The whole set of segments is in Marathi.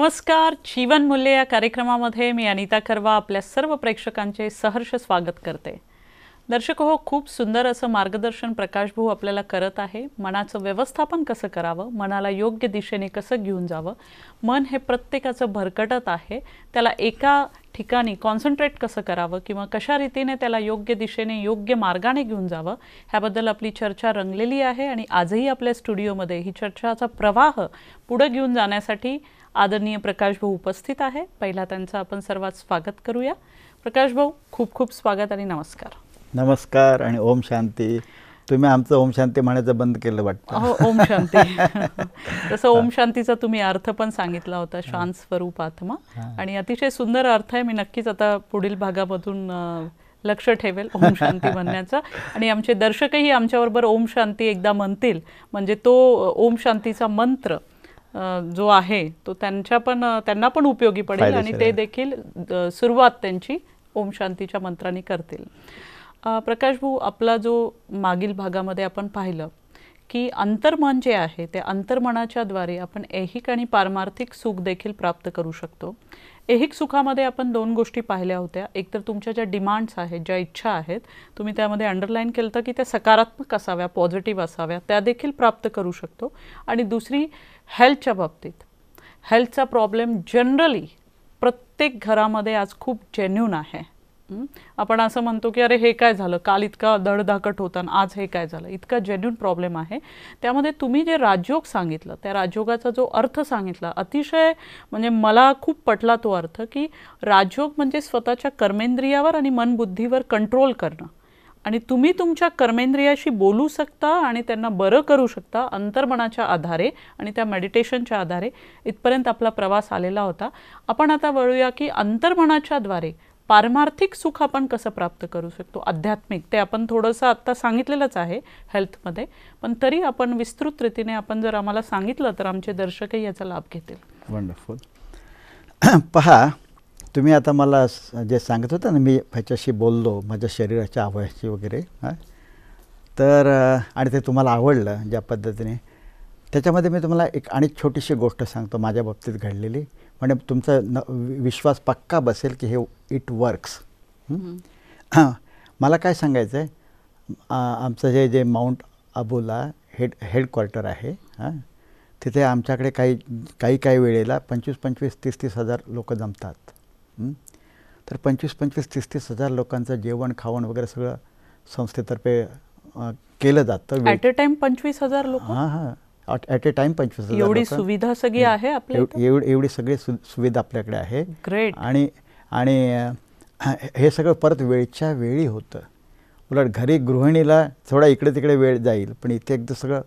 नमस्कार. जीवन मूल्य या कार्यक्रमामध्ये मी अनिता करवा आपल्या सर्व प्रेक्षकांचे सहर्ष स्वागत करते. दर्शक हो, खूप सुंदर असं मार्गदर्शन प्रकाश भाऊ आपल्याला करत आहे. मनाचं व्यवस्थापन कसं करावं, मनाला योग्य दिशेने कसं घेऊन जावं. मन हे प्रत्येकाचं भरकटत आहे, त्याला एका ठिकाणी कॉन्सन्ट्रेट कसं करावं किंवा कशा रीतीने त्याला योग्य दिशेने योग्य मार्गाने घेऊन जावं ह्याबद्दल आपली चर्चा रंगलेली आहे. आणि आजही आपल्या स्टुडिओमध्ये ही चर्चाचा प्रवाह पुढे घेऊन जाण्यासाठी आदरणीय प्रकाश भाऊ उपस्थित आहे. पहिला त्यांचं आपण सर्वात स्वागत करूया. प्रकाश भाऊ, खूप खूप स्वागत आणि नमस्कार. नमस्कार आणि ओम शांती. तुम्ही आमचं ओम शांती म्हणायचं बंद केलं वाटतं. हो, ओम शांती. तसं ओम शांतीचा तुम्ही अर्थ पण सांगितला होता, शांत स्वरूप आत्मा, आणि अतिशय सुंदर अर्थ आहे. मी नक्कीच आता पुढील भागामधून लक्ष ठेवेल ओम शांती म्हणण्याचा. आणि आमचे दर्शकही आमच्याबरोबर ओम शांती एकदा म्हणतील म्हणजे तो ओम शांतीचा मंत्र जो आहे तो त्यांना पण उपयोगी पडेल आणि ते देखील सुरुवात त्यांची ओम शांतीच्या मंत्राने करतील. प्रकाश भाऊ, आपला जो मागील भागामध्ये आपण पाहिलं की अंतर्मन जे आहे ते अंतर्मनाच्या द्वारे आपण ऐहिक आणि पारमार्थिक सुख देखील प्राप्त करू शकतो. ऐहिक सुखामध्ये आपण दोन गोष्टी पाहिल्या होत्या. एक तर तुमच्या ज्या डिमांड्स आहेत, ज्या इच्छा आहेत, तुम्ही त्यामध्ये अंडरलाईन केलं तर की त्या सकारात्मक असाव्या, पॉझिटिव्ह असाव्या, त्या देखील प्राप्त करू शकतो. आणि दुसरी हेल्थच्या बाबतीत, हेल्थचा प्रॉब्लेम जनरली प्रत्येक घरामध्ये आज खूप जेन्युन आहे. आपण असं म्हणतो की अरे हे काय झालं, काल इतका धडधाकट होता आणि आज हे काय झालं, इतका जेन्युन प्रॉब्लेम आहे. त्यामध्ये तुम्ही जे राजयोग सांगितलं, त्या राजयोगाचा जो अर्थ सांगितला अतिशय म्हणजे मला खूप पटला तो अर्थ, की राजयोग म्हणजे स्वतःच्या कर्मेंद्रियावर आणि मनबुद्धीवर कंट्रोल करणं. आणि तुम्ही तुमच्या कर्मेंद्रियाशी बोलू शकता आणि त्यांना बरं करू शकता अंतर्मनाच्या आधारे आणि त्या मेडिटेशनच्या आधारे. इथपर्यंत आपला प्रवास आलेला होता. आपण आता वळूया की अंतर्मनाच्या द्वारे पारमार्थिक सुख आपण कसं प्राप्त करू शकतो, आध्यात्मिक. ते आपण थोडंसं आत्ता सांगितलेलंच आहे हेल्थमध्ये, पण तरी आपण विस्तृत रीतीने आपण जर आम्हाला सांगितलं तर आमचे दर्शकही याचा लाभ घेतील. वंडरफुल. पहा, तुम्ही आता मला जे सांगत होता ना, मी ह्याच्याशी बोललो माझ्या शरीराच्या अवयवाची वगैरे, तर आणि ते तुम्हाला आवडलं ज्या पद्धतीने. त्याच्यामध्ये मी तुम्हाला एक आणि छोटीशी गोष्ट सांगतो माझ्या बाबतीत घडलेली, म्हणजे तुमचा विश्वास पक्का बसेल की हे इट वर्क्स. मला काय सांगायचं आहे, आमचं जे माउंट आबूला हेडक्वार्टर आहे, तिथे आमच्याकडे काही वेळेला 25-25, 30-30 हजार लोक जमतात. तर 25-25, 30-30 हजार लोकांचं जेवण खावण वगैरे सगळं संस्थेतर्फे केलं जातं. ॲट अ टाइम 25,000 लोक? हां, ॲट अ टाइम 25,000. एवढी सुविधा सगळी आहे आपल्या? एवढी सगळी सुविधा आपल्याकडे आहे. ग्रेट. आणि हे सगळं परत वेळच्या वेळी होतं. उलट घरी गृहिणीला थोडा इकडे तिकडे वेळ जाईल, पण इथे एकदा सगळं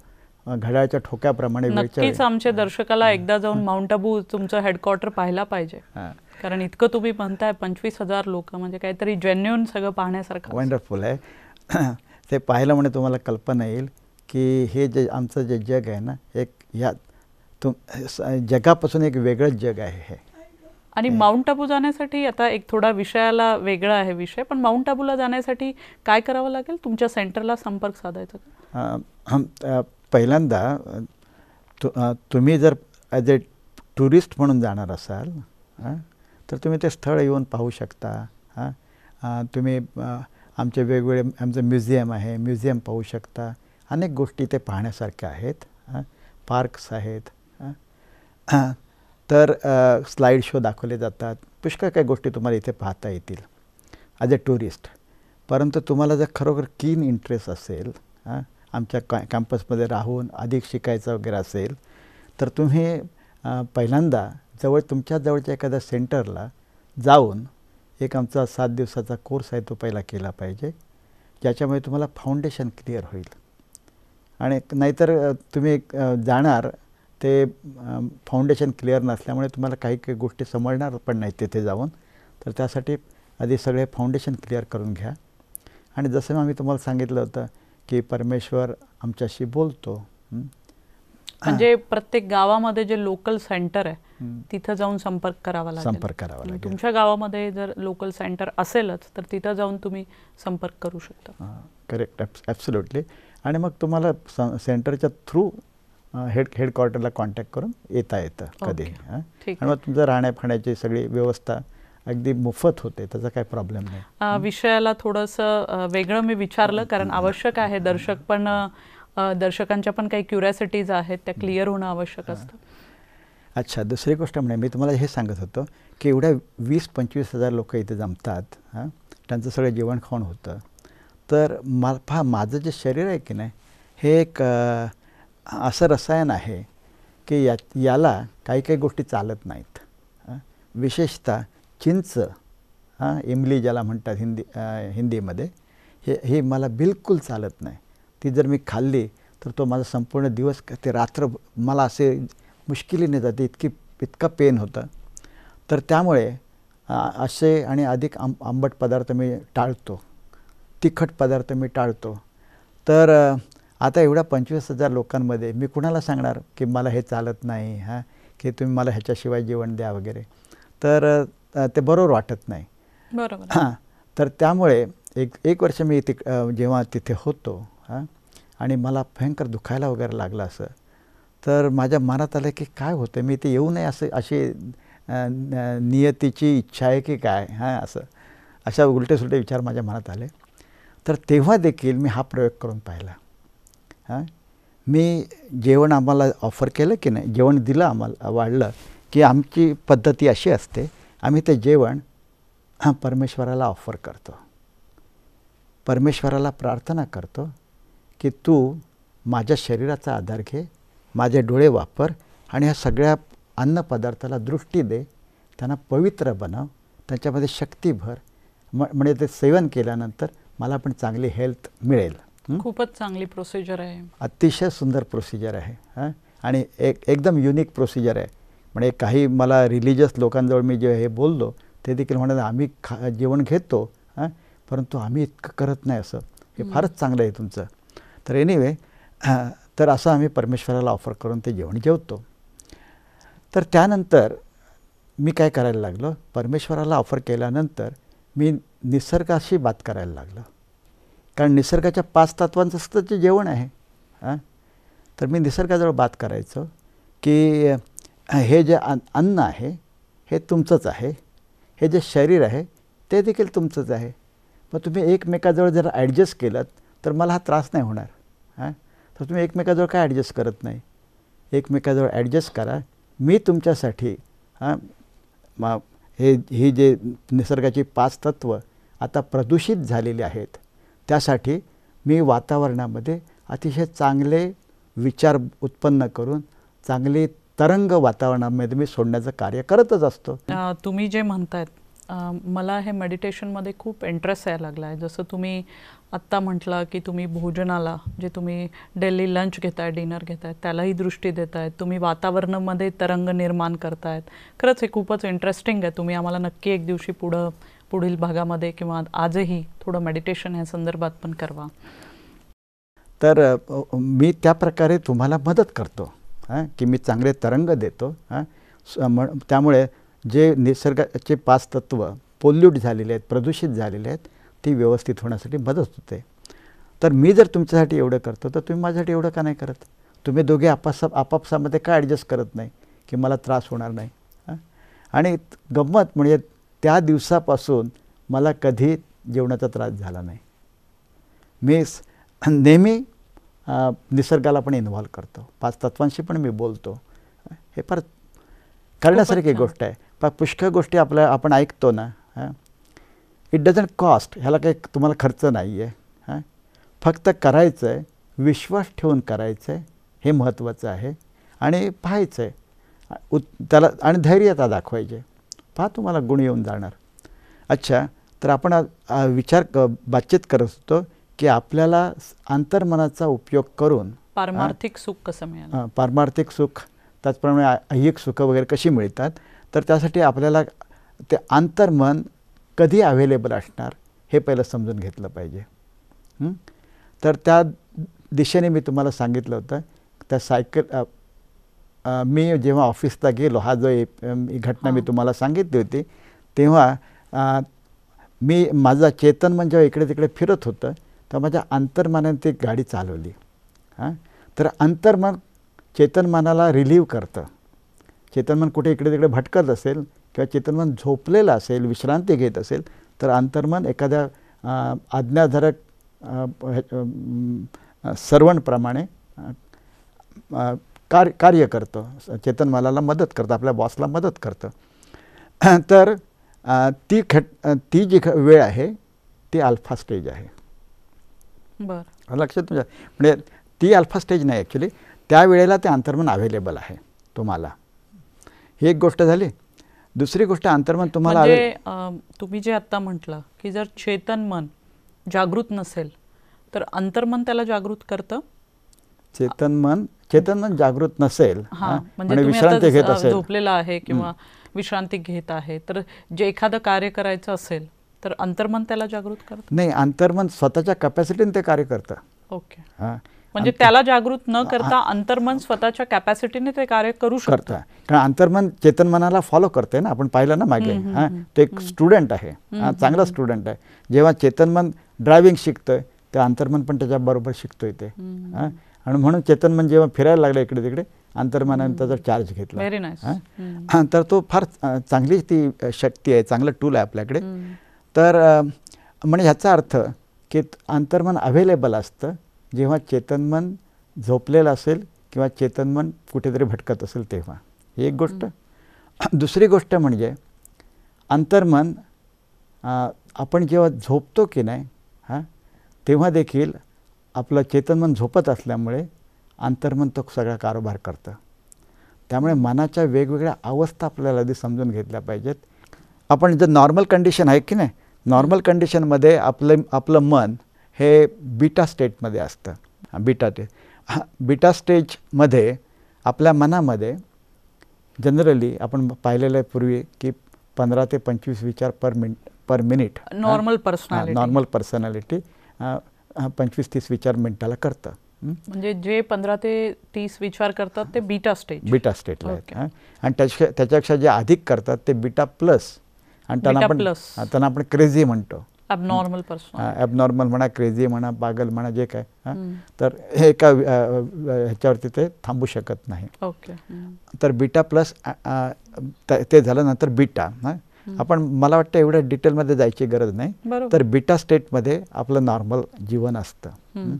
घड्याळच्या ठोक्याप्रमाणे वेळच्या नक्कीच आमच्या दर्शकाला एकदा जाऊन माउंट आबू तुमचं हेडक्वार्टर पाहायला पाहिजे. कारण इतकं तुम्ही म्हणताय 25,000 लोक म्हणजे काहीतरी जेन्युन सगळं पाहण्यासारखं. वंडरफुल आहे. ते पाहिलं म्हणजे तुम्हाला कल्पना येईल की हे जे आमचं जे जग आहे ना, जगापासून एक वेगळंच जग आहे हे. आणि माउंट आबू जाण्यासाठी आता एक थोडा विषयाला वेगळा आहे विषय, पण माउंट आबूला जाण्यासाठी काय करावं लागेल? तुमच्या सेंटरला संपर्क साधायचा? पहिल्यांदा तुम्ही जर ॲज ए टुरिस्ट म्हणून जाणार असाल तर तुम्ही ते स्थळ येऊन पाहू शकता. तुम्ही आमचे वेगवेगळे आमचं म्युझियम आहे, म्युझियम पाहू शकता. अनेक गोष्टी ते पाहण्यासारख्या आहेत. पार्क्स आहेत. तर स्लाईड शो दाखवले जातात. पुष्कळ काही गोष्टी तुम्हाला इथे पाहता येतील ॲज अ टुरिस्ट. परंतु तुम्हाला जर खरोखर कीन इंटरेस्ट असेल, आमच्या कॅम्पसमध्ये राहून अधिक शिकायचं वगैरे असेल, तर तुम्ही पहिल्यांदा तुमच्या जवळच्या एखाद्या सेंटरला जाऊन एक आमचा 7 दिवसाचा कोर्स आहे तो पहिला केला पाहिजे, ज्याच्यामुळे तुम्हाला फाउंडेशन क्लिअर होईल. आणि नाहीतर तुम्ही जाणार ते फाउंडेशन क्लिअर नसल्यामुळे तुम्हाला काही काही गोष्टी समजणार पण नाही तिथे जाऊन. तर त्यासाठी आधी सगळे फाउंडेशन क्लिअर करून घ्या. आणि जसं आम्ही तुम्हाला सांगितलं होतं की परमेश्वर आमच्याशी बोलतो. म्हणजे प्रत्येक गावामध्ये जे लोकल सेंटर आहे तिथं जाऊन संपर्क करावा लागेल. तुमच्या गावामध्ये जर लोकल सेंटर असेलच तर तिथं जाऊन तुम्ही संपर्क करू शकता. Correct, absolutely. आणि मग तुम्हाला सेंटरच्या थ्रू हेडक्वार्टरला कॉन्टॅक्ट करून येता येतं कधी. ठीक आणि मग तुमचं राहण्या खाण्याची सगळी व्यवस्था अगदी मोफत होते, त्याचा काही प्रॉब्लेम नाही. विषयाला थोडंसं वेगळं मी विचारलं कारण आवश्यक आहे, दर्शकांच्या पण काही क्युरिओसिटीज आहेत त्या क्लिअर होणं आवश्यक असतं. अच्छा, दुसरी गोष्ट म्हणजे मी तुम्हाला हे सांगत होतो की एवढ्या 20-25,000 लोक इथे जमतात, त्यांचं सगळं जेवण खाऊन होतं. तर माझं जे शरीर आहे की नाही हे एक असं रसायन आहे की याला काही काही गोष्टी चालत नाहीत. विशेषतः चिंच, इमली ज्याला म्हणतात हिंदीमध्ये, हे मला बिलकुल चालत नाही. ती जर मी खाल्ली तर तो माझा संपूर्ण दिवस ते रात्र मला असे मुश्किलीने जाते, इतका पेन होतं. तर त्यामुळे असे आणि अधिक आंबट पदार्थ मी टाळतो, तिखट पदार्थ मी टाळतो. तर आता एवढ्या 25,000 लोकांमध्ये मी कुणाला सांगणार की मला हे चालत नाही, की तुम्ही मला ह्याच्याशिवाय जेवण द्या वगैरे. तर ते बरोबर वाटत नाही. बरोबर. तर त्यामुळे एक वर्ष मी जेव्हा तिथे होतो आणि मला भयंकर दुखायला वगैरे लागलं असं, तर माझ्या मनात आलं की काय होतं, मी ते येऊ नये अशी नियतीची इच्छा आहे की काय, अशा उलटे सुलटे विचार माझ्या मनात आले. तर तेव्हा देखील मी हा प्रयोग करून पाहिला. मी जेवण आम्हाला ऑफर केलं की नाही, जेवण दिलं आम्हाला, वाढलं की आमची पद्धती अशी असते, आम्ही ते जेवण परमेश्वराला ऑफर करतो, परमेश्वराला प्रार्थना करतो की तू माझ्या शरीराचा आधार घे, माझे डोळे वापर आणि ह्या सगळ्या अन्नपदार्थाला दृष्टी दे, त्यांना पवित्र बनव, त्यांच्यामध्ये शक्ती भर, म्हणजे ते सेवन केल्यानंतर मला पण चांगली हेल्थ मिळेल. खूपच चांगली प्रोसिजर आहे, अतिशय सुंदर प्रोसिजर आहे. आणि एकदम युनिक प्रोसिजर आहे. म्हणजे काही मला रिलिजियस लोकांजवळ मी जे हे बोललो ते देखील म्हणत आम्ही जेवण घेतो परंतु आम्ही इतकं करत नाही, असं हे फारच चांगलं आहे तुमचं. तर एनिवे, तर असं आम्ही परमेश्वराला ऑफर करून ते जेवण जेवतो. तर त्यानंतर मी काय करायला लागलो, परमेश्वराला ऑफर केल्यानंतर मी निसर्गाशी बात करायला लागलो, कारण निसर्गाच्या 5 तत्वांचं सुद्धा जे जेवण आहे. तर मी निसर्गाजवळ बात करायचो की हे जे अन्न आहे हे तुमचंच आहे, हे जे शरीर आहे ते देखील तुमचंच आहे. मग तुम्ही एकमेकाजवळ जर ॲडजस्ट केलं तर मला हा त्रास नाही होणार. तर तुम्ही एकमेकाजवळ काय ॲडजस्ट करत नाही, एकमेकाजवळ ॲडजस्ट करा. मी तुमच्यासाठी ही जे निसर्गाची 5 तत्व आता प्रदूषित झालेली आहेत, त्यासाठी मी वातावरणामध्ये अतिशय चांगले विचार उत्पन्न करून चांगली तरंग वातावरणामध्ये मी सोडण्याचं कार्य करतच असतो. तुम्ही जे म्हणतायत मला हे मेडिटेशनमध्ये खूप इंटरेस्ट यायला लागला आहे. जसं तुम्ही आत्ता म्हटलं की तुम्ही भोजनाला जे तुम्ही डेली लंच घेताय, डिनर घेताय, त्यालाही दृष्टी देतायत, तुम्ही वातावरणामध्ये तरंग निर्माण करतायत. खरंच हे खूपच इंटरेस्टिंग आहे. तुम्ही आम्हाला नक्की एक दिवशी पुढील भागामध्ये किंवा आजही थोडं मेडिटेशन ह्या संदर्भात पण करवा. तर मी त्या प्रकारे तुम्हाला मदत करतो की मी चांगले तरंग देतो. त्यामुळे जे निसर्गाचे 5 तत्व पोल्यूट झालेले आहेत, प्रदूषित झालेले आहेत, ती व्यवस्थित होण्यासाठी मदत होते. तर मी जर तुमच्यासाठी एवढं करतो तर तुम्ही माझ्यासाठी एवढं का नाही करत? तुम्ही दोघे आपापसामध्ये का ॲडजस्ट करत नाही की मला त्रास होणार नाही? आणि गंमत म्हणजे त्या दिवसापासून मला कधी जेवणाचा त्रास झाला नाही. मी नेहमी निसर्गाला पण इन्व्हॉल्व करतो, 5 तत्वांशी पण मी बोलतो. हे फार करण्यासारखी गोष्ट आहे. पुष्कळ गोष्टी आपण ऐकतो ना, इट डझंट कॉस्ट, ह्याला काही तुम्हाला खर्च नाही आहे. फक्त करायचं आहे, विश्वास ठेवून करायचं आहे, हे महत्त्वाचं आहे. आणि पाहायचं आहे त्याला, आणि धैर्यता दाखवायचे. पहा तुम्हाला गुण येऊन जाणार. अच्छा, तर आपण बातचीत करत होतो की आपल्याला अंतर्मनाचा उपयोग करून पारमार्थिक सुख कसं मिळेल, पारमार्थिक सुख, त्याचप्रमाणे ऐहिक सुख वगैरे कशी मिळतात. तर त्यासाठी आपल्याला ते अंतर्मन कधी अवेलेबल असणार हे पहिलं समजून घेतलं पाहिजे. तर त्या दिशेने मी तुम्हाला सांगितलं होतं. त्या मी जेव्हा ऑफिसला गेलो, हा जो घटना मी तुम्हाला सांगितली होती, तेव्हा माझा चेतन मन जेव्हा इकडे तिकडे फिरत होतं तर माझ्या अंतर्मनाने ती गाडी चालवली. तर अंतर्मन चेतनमनाला रिलीव्ह करतं. चेतनमन कुठे इकडे तिकडे भटकत असेल किंवा चेतनमन झोपलेलं असेल, विश्रांती घेत असेल, तर अंतर्मन एखाद्या आज्ञाधारक सर्वंटप्रमाणे कार्य करतं, चेतनमनाला मदत करतं, आपल्या बॉसला मदत करतं. तर ती जी वेळ आहे ती अल्फा स्टेज आहे. बरं, लक्षात तुमच्या, म्हणजे ती अल्फा स्टेज नाही ॲक्च्युली, त्या वेळेला ते अंतर्मन अवेलेबल आहे तुम्हाला. ही एक गोष्ट झाली. दुसरी गोष्ट, अंतर्मन तुम्हाला म्हणजे तुम्ही जे आता म्हटलं की जर चेतन मन जागृत नसेल तर अंतर्मन त्याला जागृत करतं. चेतनमन जागृत नसेल, म्हणजे विश्रांती घेत असेल, झोपलेला आहे किंवा विश्रांती घेत आहे, तर जे एखादं कार्य करायचं असेल तर अंतर्मन त्याला जागृत करतं. नाही, अंतर्मन स्वतःच्या कॅपॅसिटीने ते कार्य करतं. ओके, म्हणजे त्याला जागृत न करता अंतर्मन स्वतःच्या कॅपॅसिटीने ते कार्य करू शकतं. कारण अंतर्मन चेतनमनाला फॉलो करते ना, आपण पाहिलं ना मागे. ते एक स्टुडंट आहे, चांगला स्टुडंट आहे. जेव्हा चेतनमन ड्रायव्हिंग शिकतोय तेव्हा अंतर्मन पण त्याच्याबरोबर शिकतोय ते. आणि म्हणून चेतनमन जेव्हा फिरायला लागलं इकडे तिकडे, अंतर्मनाने त्याचा चार्ज घेतला. Very nice. तर तो फार चांगली ती शक्ती आहे, चांगलं टूल आहे आपल्याकडे. तर म्हणजे ह्याचा अर्थ की अंतर्मन अवेलेबल असतं जेव्हा चेतनमन झोपलेलं असेल किंवा चेतनमन कुठेतरी भटकत असेल तेव्हा. ही एक गोष्ट. दुसरी गोष्ट म्हणजे अंतर्मन आपण जेव्हा झोपतो की नाही तेव्हा देखील आपलं चेतनमन झोपत असल्यामुळे अंतर्मन तो सगळा कारभार करतं. त्यामुळे मनाच्या वेगवेगळ्या अवस्था आपल्याला आधी समजून घेतल्या पाहिजेत. आपण जर नॉर्मल कंडिशन आहे की नाही, नॉर्मल कंडिशनमध्ये आपलं मन हे बीटा स्टेटमध्ये असतं. बीटा स्टेजमध्ये आपल्या मनामध्ये जनरली आपण पाहिलेलं आहे पूर्वी की 15 ते 25 विचार पर मिनिट नॉर्मल पर्सनॅलिटी 25-30 विचार मिनिटाला करतं. म्हणजे जे 15 ते 30 विचार करतात ते बीटा स्टेटला आहेत. आणि त्याच्यापेक्षा जे अधिक करतात ते बीटा प्लस, आणि त्यांना आपण क्रेझी म्हणतो. ॲबनॉर्मल म्हणा, क्रेझी म्हणा, पागल म्हणा, जे काय. तर हे एका ह्याच्यावरती ते थांबू शकत नाही. तर बीटा प्लस ते झालं. नंतर बीटा, आपण मला वाटतं एवढ्या डिटेलमध्ये जायची गरज नाही. तर बीटा स्टेटमध्ये आपलं नॉर्मल जीवन असतं.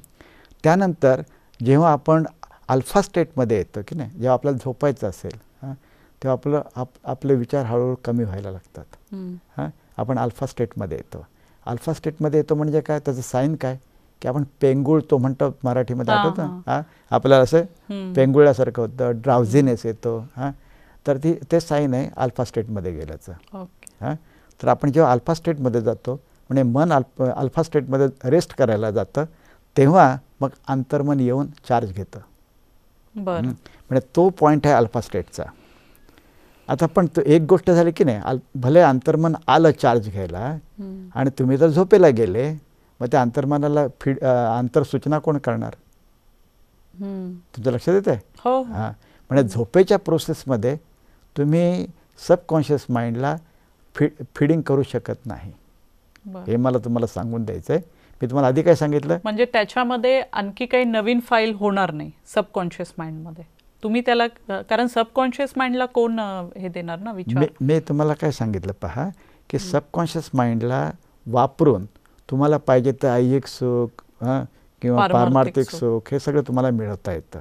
त्यानंतर जेव्हा आपण अल्फा स्टेटमध्ये येतो की नाही, जेव्हा आपल्याला झोपायचं असेल तेव्हा आपले विचार हळूहळू कमी व्हायला लागतात. आपण अल्फा स्टेटमध्ये येतो. अल्फा स्टेटमध्ये येतो म्हणजे काय, त्याचं साईन काय की आपण पेंगुळतो म्हणतो मराठीमध्ये, आठवतं आपल्याला असं पेंगुळल्यासारखं होतं, ड्राउझीनेस येतो. तर ते साईन आहे अल्फा स्टेटमध्ये गेल्याचं. तर आपण जेव्हा अल्फा स्टेटमध्ये जातो म्हणजे मन अल्फा स्टेटमध्ये रेस्ट करायला जातं तेव्हा मग अंतर्मन येऊन चार्ज घेतं. म्हणजे तो पॉईंट आहे अल्फा स्टेटचा. आता पण तो एक गोष्ट झाली की नाही, भले अंतर्मन आलं चार्ज घ्यायला आणि तुम्ही जर झोपेला गेले, मग त्या अंतर्मनाला अंतरसूचना कोण करणार? तुमच्या लक्षात येत आहे? म्हणजे झोपेच्या प्रोसेसमध्ये तुम्ही सबकॉन्शियस माइंडला फीडिंग करू शकत नाही. हे मला तुम्हाला सांगून द्यायचं आहे. मी तुम्हाला आधी काय सांगितलं, म्हणजे त्याच्यामध्ये आणखी काही नवीन फाईल होणार नाही सबकॉन्शियस माइंडमध्ये. तुम्ही त्याला, कारण सबकॉन्शियस माइंडला कोण हे देणार ना विचार. मी तुम्हाला काय सांगितलं पहा, की सबकॉन्शियस माइंडला वापरून तुम्हाला पाहिजे तर ऐहिक सुख किंवा पारमार्थिक सुख हे सगळं तुम्हाला मिळवता येतं.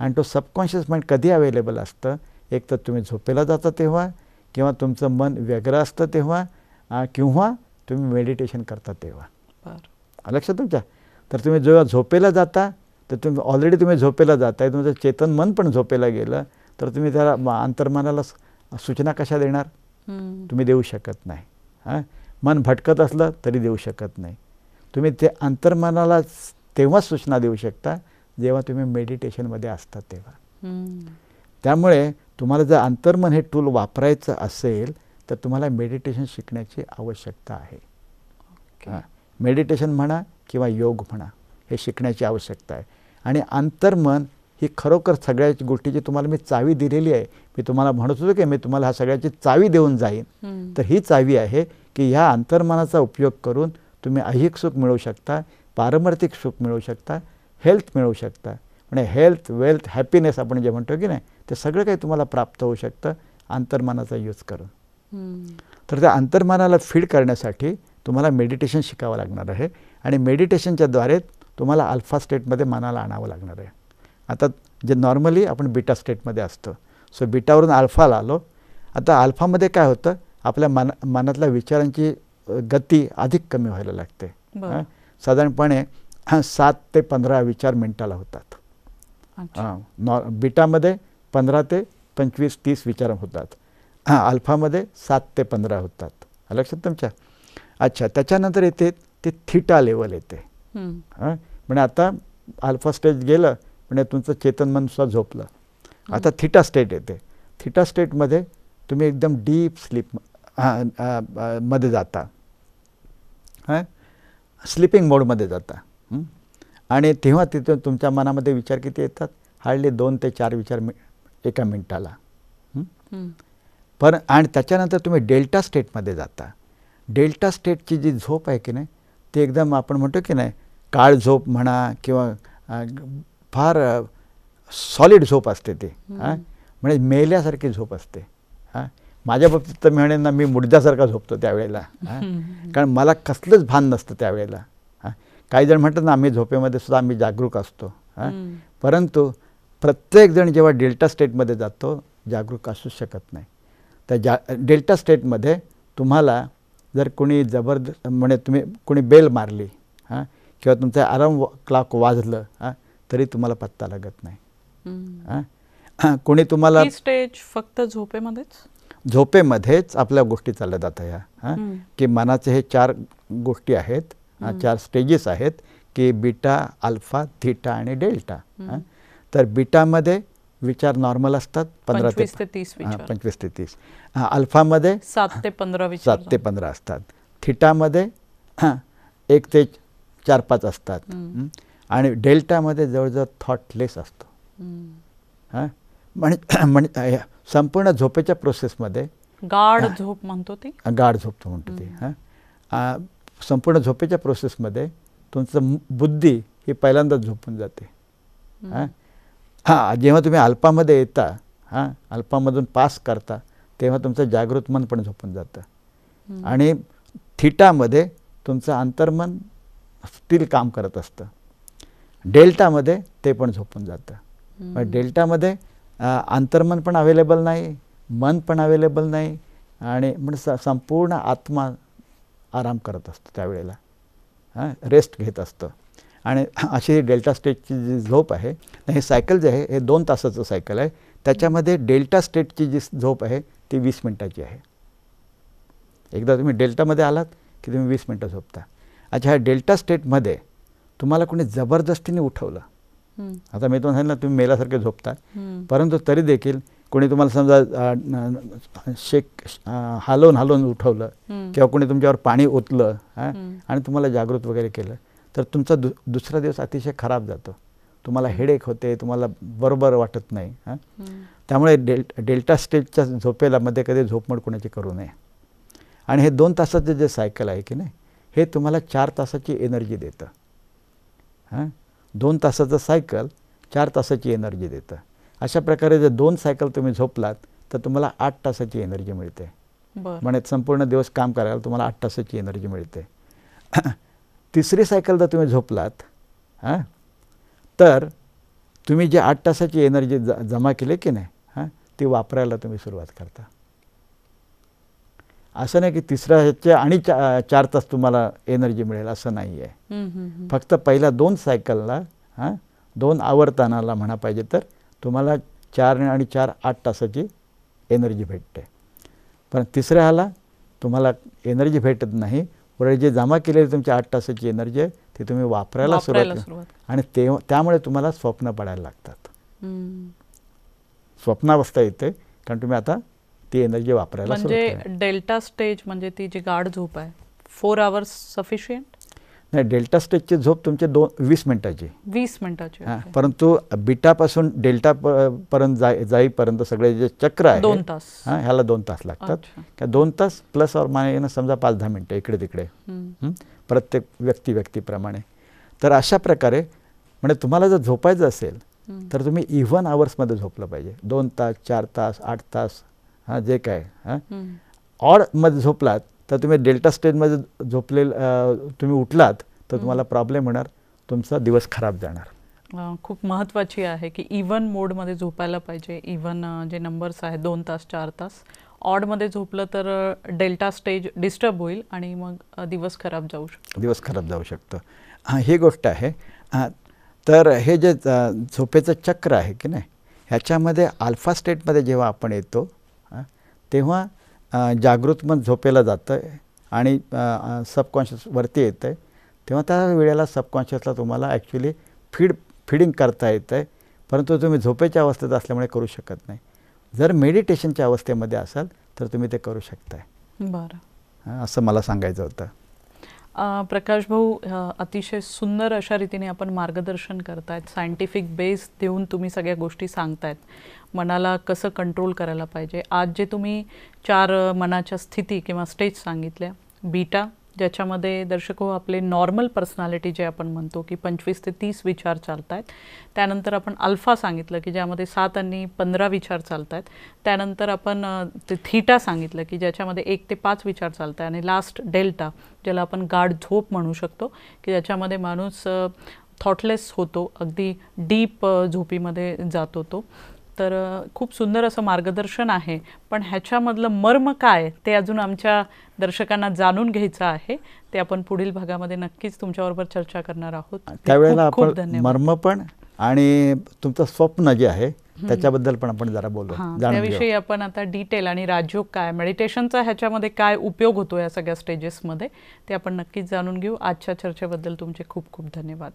आणि तो सबकॉन्शियस माइंड कधी अवेलेबल असतं, एक तर तुम्ही झोपेला जाता तेव्हा, किंवा तुमचं मन व्यग्र असतं तेव्हा, किंवा तुम्ही मेडिटेशन करता तेव्हा. लक्षात तुमच्या. तर तुम्ही जेव्हा झोपेला जाता तर तुम्ही झोपेला जाताय, तुमचं चेतन मन पण झोपेला गेलं तर तुम्ही त्याला अंतर्मनाला सूचना कशा देणार? तुम्ही देऊ शकत नाही. मन भटकत असलं तरी देऊ शकत नाही. तुम्ही ते अंतर्मनाला तेव्हाच सूचना देऊ शकता जेव्हा तुम्ही मेडिटेशनमध्ये असता तेव्हा. त्यामुळे तुम्हाला जर अंतर्मन हे टूल वापरायचं असेल तर तुम्हाला मेडिटेशन शिकण्याची आवश्यकता आहे. मेडिटेशन म्हणा किंवा योग म्हणा, हे शिकण्याची आवश्यकता आहे. आणि अंतर्मन ही खरोखर सगळ्या गोष्टीची तुम्हाला मी चावी दिलेली आहे. मी तुम्हाला म्हणत होतो की मी तुम्हाला ह्या सगळ्याची चावी देऊन जाईन. तर ही चावी आहे की ह्या अंतर्मनाचा उपयोग करून तुम्ही ऐहिक सुख मिळवू शकता, पारमार्थिक सुख मिळवू शकता, हेल्थ मिळवू शकता. म्हणजे हेल्थ, वेल्थ, हॅपीनेस आपण जे म्हणतो की नाही, ते सगळं काही तुम्हाला प्राप्त होऊ शकतं अंतर्मनाचा यूज करून. तर त्या अंतर्मनाला फीड करण्यासाठी तुम्हाला मेडिटेशन शिकावं लागणार आहे आणि मेडिटेशनच्या द्वारे तुम्हाला अल्फा स्टेटमध्ये मनाला आणावं लागणार आहे. आता जे नॉर्मली आपण बीटा स्टेटमध्ये असतो, सो बीटावरून अल्फाला आलो. आता अल्फामध्ये काय होतं, आपल्या मनातल्या विचारांची गती अधिक कमी व्हायला लागते. साधारणपणे 7 ते 15 विचार मिनिटाला होतात. बीटामध्ये 15 ते 25-30 विचार होतात. अल्फामध्ये 7 ते 15 होतात. लक्षात तुमच्या? अच्छा, त्याच्यानंतर येते ते थीटा लेवल येते. म्हणजे आता अल्फा स्टेज गेलं म्हणजे तुमचं चेतन मन सुद्धा झोपलं. आता थीटा स्टेट येते. थीटा स्टेटमध्ये तुम्ही एकदम डीप स्लीप मध्ये जाता, स्लीपिंग मोडमध्ये जाता. आणि तेव्हा तिथे तुमच्या मनामध्ये विचार किती येतात? हार्डली 2 ते 4 विचार एका मिनिटाला. आणि त्याच्यानंतर तुम्ही डेल्टा स्टेटमध्ये जाता. डेल्टा स्टेटची जी झोप आहे की नाही, ती एकदम आपण म्हणतो की नाही, काळ झोप म्हणा किंवा फार सॉलिड झोप असते ती. म्हणजे मेल्यासारखी झोप असते. माझ्या बाबतीत तर मी म्हणेन ना, मी मुडद्यासारखा झोपतो त्यावेळेला. कारण मला कसलंच भान नसतं त्यावेळेला. काही जण म्हणतात ना, आम्ही झोपेमध्ये सुद्धा आम्ही जागरूक असतो. परंतु प्रत्येकजण जेव्हा डेल्टा स्टेटमध्ये जातो जागरूक असू शकत नाही. त्या डेल्टा स्टेटमध्ये तुम्हाला जर कोणी जबरदस्त म्हणजे तुम्ही कोणी बेल मारली किंवा तुमचं अलार्म क्लॉक वाजलं तरी तुम्हाला पत्ता लागत नाही. कोणी तुम्हाला स्टेज फक्त झोपेमध्येच आपल्या गोष्टी चालल्या जातात ह्या, की मनाचे हे 4 गोष्टी आहेत, 4 स्टेजेस आहेत, की बीटा, अल्फा, थीटा आणि डेल्टा. तर बीटामध्ये विचार नॉर्मल असतात 25 ते 30. अल्फामध्ये 7 ते 15 असतात. थीटामध्ये 1 ते 4-5 असतात. आणि डेल्टामध्ये जवळजवळ थॉटलेस असतो. म्हणजे संपूर्ण झोपेच्या प्रोसेसमध्ये गाढ झोप म्हणतो ती, गाढ झोप म्हणतो ती. संपूर्ण झोपेच्या प्रोसेसमध्ये तुमचं बुद्धी ही पहिल्यांदाच झोपून जाते. जेव्हा तुम्ही अल्पामध्ये येता, अल्पामधून पास करता, तेव्हा तुमचं जागृत मन पण झोपून जातं. आणि थीटामध्ये तुमचं अंतर्मन स्थिर काम करत असतं. डेल्टामध्ये ते पण झोपून जातं. डेल्टामध्ये अंतर्मन पण अवेलेबल नाही, मन पण अवेलेबल नाही, आणि म्हणजे संपूर्ण आत्मा आराम करत असतो त्यावेळेला, रेस्ट घेत असतं. आणि अशी डेल्टा स्टेटची जी झोप आहे, हे सायकल जे आहे हे 2 तासाचं सायकल आहे. त्याच्यामध्ये डेल्टा स्टेटची जी झोप आहे ती 20 मिनिटाची आहे. एकदा तुम्ही डेल्टामध्ये आलात की तुम्ही 20 मिनिटं झोपता. अच्छा, ह्या डेल्टा स्टेटमध्ये तुम्हाला कोणी जबरदस्तीने उठवलं, आता मी तुम्हाला सांगितलं तुम्ही मेल्यासारखे झोपता, परंतु तरी देखील कोणी तुम्हाला समजा हलवून उठवलं किंवा कोणी तुमच्यावर पाणी ओतलं आणि तुम्हाला जागृत वगैरे केलं, तर तुमचा दुसरा दिवस अतिशय खराब जातो. तुम्हाला हेडेक होते, तुम्हाला बरोबर वाटत नाही. त्यामुळे डेल्टा स्टेजच्या झोपेला मध्ये कधी झोपमोड कोणाची करू नये. आणि हे 2 तासाचं जे सायकल आहे की नाही, हे तुम्हाला 4 तासाची एनर्जी देतं. 2 तासाचं सायकल 4 तासाची एनर्जी देतं. अशा प्रकारे जर 2 सायकल तुम्ही झोपलात तर तुम्हाला 8 तासाची एनर्जी मिळते. म्हणजे संपूर्ण दिवस काम करायला तुम्हाला 8 तासाची एनर्जी मिळते. तिसरी सायकल जर तुम्ही झोपलात तर तुम्ही जे 8 तासाची एनर्जी जमा केली की नाही, ती वापरायला तुम्ही सुरुवात करता. असं नाही की तिसऱ्याच्या आणि 4 तास तुम्हाला एनर्जी मिळेल असं नाही आहे. फक्त पहिल्या 2 सायकलला 2 आवर्तनाला म्हणा पाहिजे तर तुम्हाला 4 आणि 4 8 तासाची एनर्जी भेटते. पण तिसऱ्या ह्याला तुम्हाला एनर्जी भेटत नाही. उलट जे जमा केलेली तुमची 8 तासाची एनर्जी आहे ती तुम्ही वापरायला सुरुवात आणि त्यामुळे तुम्हाला स्वप्न पडायला लागतात. स्वप्नावस्था येते कारण तुम्ही आता ती एनर्जी वापरायला सुरुवात केली. म्हणजे डेल्टा स्टेज म्हणजे ती जी गाढ झोप आहे 4 आवर्स सफिशियंट? नाही, डेल्टा स्टेजची झोप तुमची 20 मिनिटाची. 20 मिनिटाची. परंतु बीटापासून डेल्टा पर्यंत जाईपर्यंत सगळे जे चक्र आहे 2 तास, ह्याला 2 तास लागतात. 2 तास प्लस और मायनस समजा 5-10 मिनिटं इकडे तिकडे प्रत्येक व्यक्तीप्रमाणे. तर अशा प्रकारे म्हणजे तुम्हाला जर झोपायचं असेल तर तुम्ही इव्हन आवर्समध्ये झोपलं पाहिजे. 2 तास, 4 तास, 8 तास, हां जे काय. ऑडमध्ये झोपलात तर तुम्ही डेल्टा स्टेजमध्ये तुम्ही उठलात तर तुम्हाला प्रॉब्लेम होणार, तुमचा दिवस खराब जाणार. खूप महत्त्वाची आहे की इव्हन मोडमध्ये झोपायला पाहिजे. इव्हन जे नंबर्स आहेत 2 तास 4 तास. ऑडमध्ये झोपलं तर डेल्टा स्टेज डिस्टर्ब होईल आणि मग दिवस खराब जाऊ शकतो. ही गोष्ट आहे. तर हे जे झोपेचं चक्र आहे की नाही, ह्याच्यामध्ये अल्फा स्टेटमध्ये जेव्हा आपण येतो तेव्हा जागृत मन झोपेला जातं आणि सबकॉन्शियस वरती येतं आहे. तेव्हा त्या वेळेला सबकॉन्शियसला तुम्हाला ॲक्च्युली फीडिंग करता येतं आहे, परंतु तुम्ही झोपेच्या अवस्थेत असल्यामुळे करू शकत नाही. जर मेडिटेशनच्या अवस्थेमध्ये असाल तर तुम्ही ते करू शकताय. बरं, असं मला सांगायचं होतं. प्रकाश भाऊ, अतिशय सुंदर अशा रीतीने आपण मार्गदर्शन करतायत. सायंटिफिक बेस देऊन तुम्ही सगळ्या गोष्टी सांगतायत. मनाला कसं कंट्रोल करायला पाहिजे. आज जे तुम्ही 4 मनाच्या स्थिती किंवा स्टेज सांगितल्या, बीटा ज्याच्यामध्ये दर्शक हो आपले नॉर्मल पर्सनॅलिटी जे आपण म्हणतो की 25 ते 30 विचार चालत आहेत. त्यानंतर आपण अल्फा सांगितलं की ज्यामध्ये 7 आणि 15 विचार चालत आहेत. त्यानंतर आपण ते थीटा सांगितलं की ज्याच्यामध्ये 1 ते 5 विचार चालत आहे. आणि लास्ट डेल्टा, ज्याला आपण गाढ झोप म्हणू शकतो, की ज्याच्यामध्ये माणूस थॉटलेस होतो, अगदी डीप झोपीमध्ये जातो तो. तर खूप सुंदर असं मार्गदर्शन आहे. पण ह्याच्यामधलं मर्म काय ते अजून आमच्या दर्शकांना जाणून घ्यायचं आहे. ते आपण पुढील भागामध्ये नक्कीच तुमच्याबरोबर चर्चा करणार आहोत. त्यावेळेला आपण मर्म पण आणि तुमचं स्वप्न जे आहे त्याच्याबद्दल पण आपण जरा बोलू. त्याविषयी आपण आता डिटेल आणि राजयोग काय, मेडिटेशनचा ह्याच्यामध्ये काय उपयोग होतो या सगळ्या स्टेजेसमध्ये ते आपण नक्कीच जाणून घेऊ. आजच्या चर्चेबद्दल तुमचे खूप खूप धन्यवाद.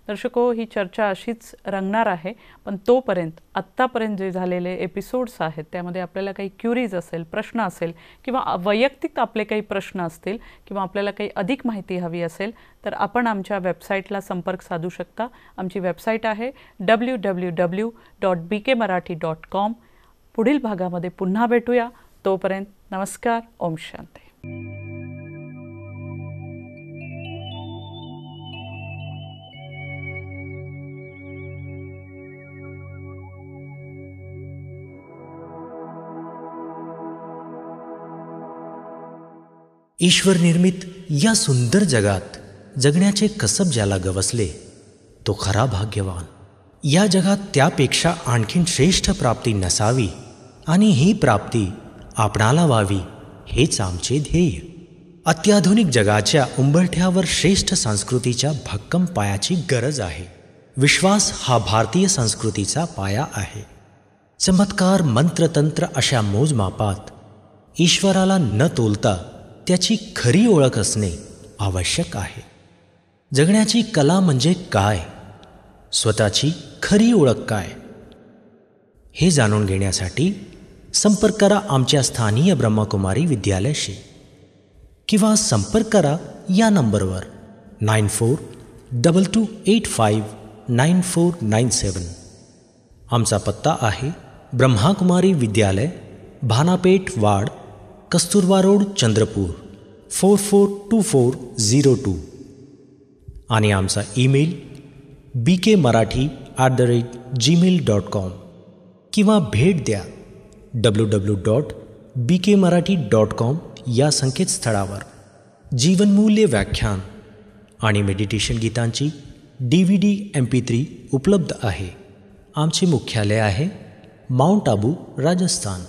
दर्शको, ही चर्चा अशीच रंगणार आहे. पण तोपर्यंत आत्तापर्यंत जे झालेले एपिसोड्स आहेत त्यामध्ये आपल्याला काही क्युरीज असेल, प्रश्न असेल किंवा वैयक्तिक आपले काही प्रश्न असतील किंवा आपल्याला काही अधिक माहिती हवी असेल तर आपण आमच्या वेबसाईटला संपर्क साधू शकता. आमची वेबसाईट आहे www.bkmarathi.com. पुढील भागामध्ये पुन्हा भेटूया. तोपर्यंत नमस्कार. ओम शांती. ईश्वर निर्मित या सुंदर जगात जगण्याचे कसब ज्याला गवसले तो खरा भाग्यवान. या जगात त्यापेक्षा आणखीन श्रेष्ठ प्राप्ती नसावी आणि ही प्राप्ती आपणाला व्हावी हेच आमचे ध्येय. अत्याधुनिक जगाच्या उंबरठ्यावर श्रेष्ठ संस्कृतीच्या भक्कम पायाची गरज आहे. विश्वास हा भारतीय संस्कृतीचा पाया आहे. चमत्कार, मंत्रतंत्र अशा मोजमापात ईश्वराला न तोलता त्याची खरी ओळख असणे आवश्यक आहे. जगण्याची कला म्हणजे काय, स्वतःची खरी ओळख काय, हे जाणून घेण्यासाठी संपर्क करा आमच्या स्थानीय ब्रह्मकुमारी विद्यालयाशी किंवा संपर्क करा या नंबरवर 9422859497. आमचा पत्ता आहे ब्रह्माकुमारी विद्यालय, भानापेठ वाड, कस्तुरबा रोड, चंद्रपूर 442402. आणि आमचा ईमेल bkmarathi@gmail.com किंवा भेट द्या www.bkmarathi.com या संकेतस्थळावर. जीवनमूल्य व्याख्यान आणि मेडिटेशन गीतांची DVD MP3 उपलब्ध आहे. आमचे मुख्यालय आहे माउंट आबू, राजस्थान.